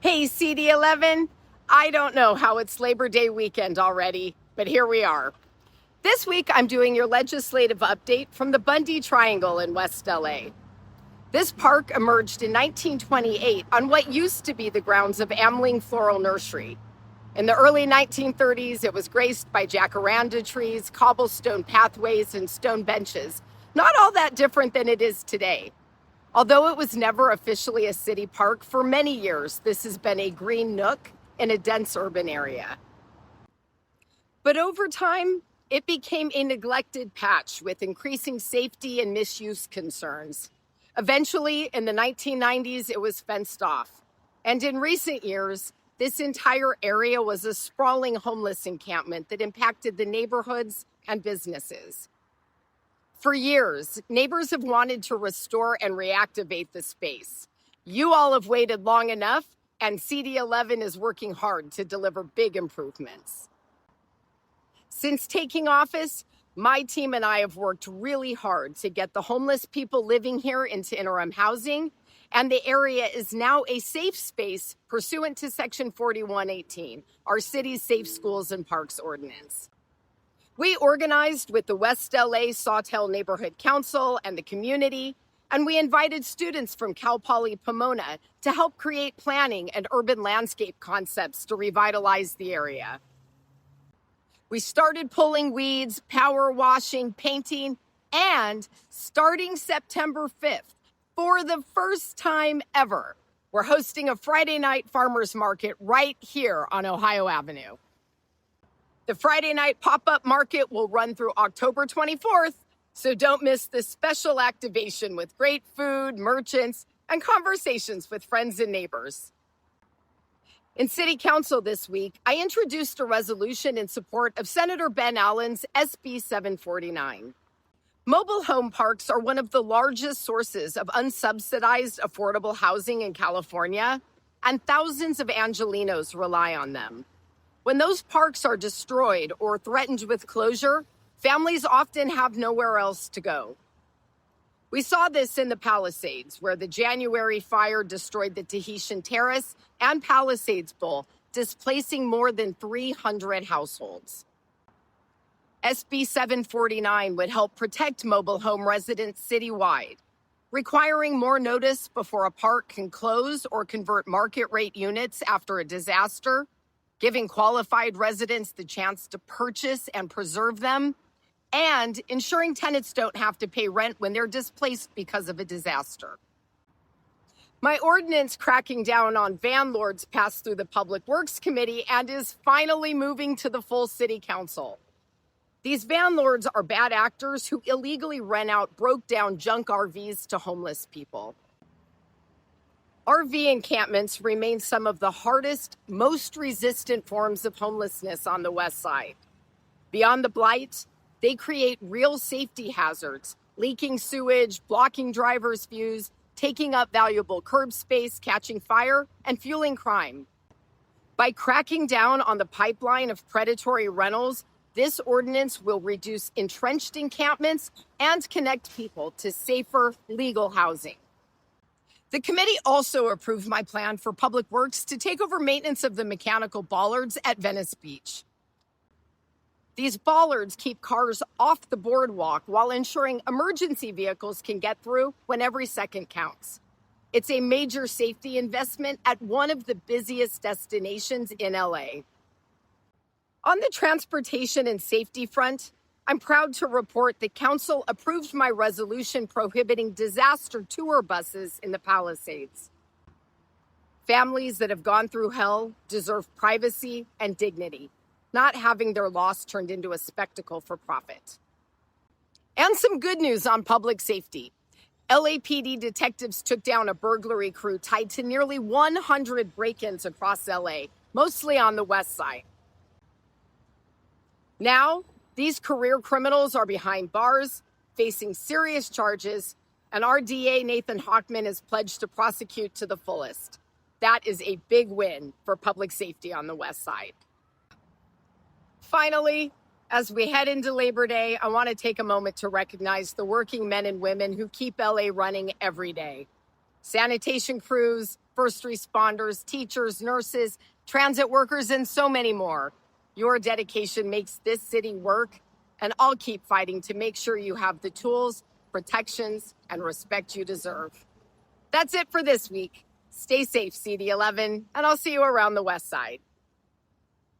Hey, CD11, I don't know how it's Labor Day weekend already, but here we are. This week, I'm doing your legislative update from the Bundy Triangle in West LA. This park emerged in 1928 on what used to be the grounds of Amling Floral Nursery. In the early 1930s, it was graced by jacaranda trees, cobblestone pathways, and stone benches, not all that different than it is today. Although it was never officially a city park, for many years, this has been a green nook in a dense urban area. But over time, it became a neglected patch with increasing safety and misuse concerns. Eventually, in the 1990s, it was fenced off. And in recent years, this entire area was a sprawling homeless encampment that impacted the neighborhoods and businesses. For years, neighbors have wanted to restore and reactivate the space. You all have waited long enough, and CD11 is working hard to deliver big improvements. Since taking office, my team and I have worked really hard to get the homeless people living here into interim housing, and the area is now a safe space pursuant to Section 4118, our city's Safe Schools and Parks Ordinance. We organized with the West LA Sawtell Neighborhood Council and the community, and we invited students from Cal Poly Pomona to help create planning and urban landscape concepts to revitalize the area. We started pulling weeds, power washing, painting, and starting September 5th, for the first time ever, we're hosting a Friday night farmers market right here on Ohio Avenue. The Friday night pop-up market will run through October 24th, so don't miss this special activation with great food, merchants, and conversations with friends and neighbors. In City Council this week, I introduced a resolution in support of Senator Ben Allen's SB 749. Mobile home parks are one of the largest sources of unsubsidized affordable housing in California, and thousands of Angelenos rely on them. When those parks are destroyed or threatened with closure, families often have nowhere else to go. We saw this in the Palisades, where the January fire destroyed the Tahitian Terrace and Palisades Bowl, displacing more than 300 households. SB 749 would help protect mobile home residents citywide, requiring more notice before a park can close or convert market rate units after a disaster, giving qualified residents the chance to purchase and preserve them, and ensuring tenants don't have to pay rent when they're displaced because of a disaster. My ordinance cracking down on landlords passed through the Public Works Committee and is finally moving to the full City Council. These landlords are bad actors who illegally rent out broke-down junk RVs to homeless people. RV encampments remain some of the hardest, most resistant forms of homelessness on the West Side. Beyond the blight, they create real safety hazards, leaking sewage, blocking drivers' views, taking up valuable curb space, catching fire, and fueling crime. By cracking down on the pipeline of predatory rentals, this ordinance will reduce entrenched encampments and connect people to safer, legal housing. The committee also approved my plan for Public Works to take over maintenance of the mechanical bollards at Venice Beach. These bollards keep cars off the boardwalk while ensuring emergency vehicles can get through when every second counts. It's a major safety investment at one of the busiest destinations in LA. On the transportation and safety front, I'm proud to report that Council approved my resolution prohibiting disaster tour buses in the Palisades. Families that have gone through hell deserve privacy and dignity, not having their loss turned into a spectacle for profit. And some good news on public safety. LAPD detectives took down a burglary crew tied to nearly 100 break-ins across LA, mostly on the West Side. Now, these career criminals are behind bars, facing serious charges, and our DA, Nathan Hochman, is pledged to prosecute to the fullest. That is a big win for public safety on the West Side. Finally, as we head into Labor Day, I want to take a moment to recognize the working men and women who keep LA running every day. Sanitation crews, first responders, teachers, nurses, transit workers, and so many more. Your dedication makes this city work, and I'll keep fighting to make sure you have the tools, protections, and respect you deserve. That's it for this week. Stay safe, CD11, and I'll see you around the West Side.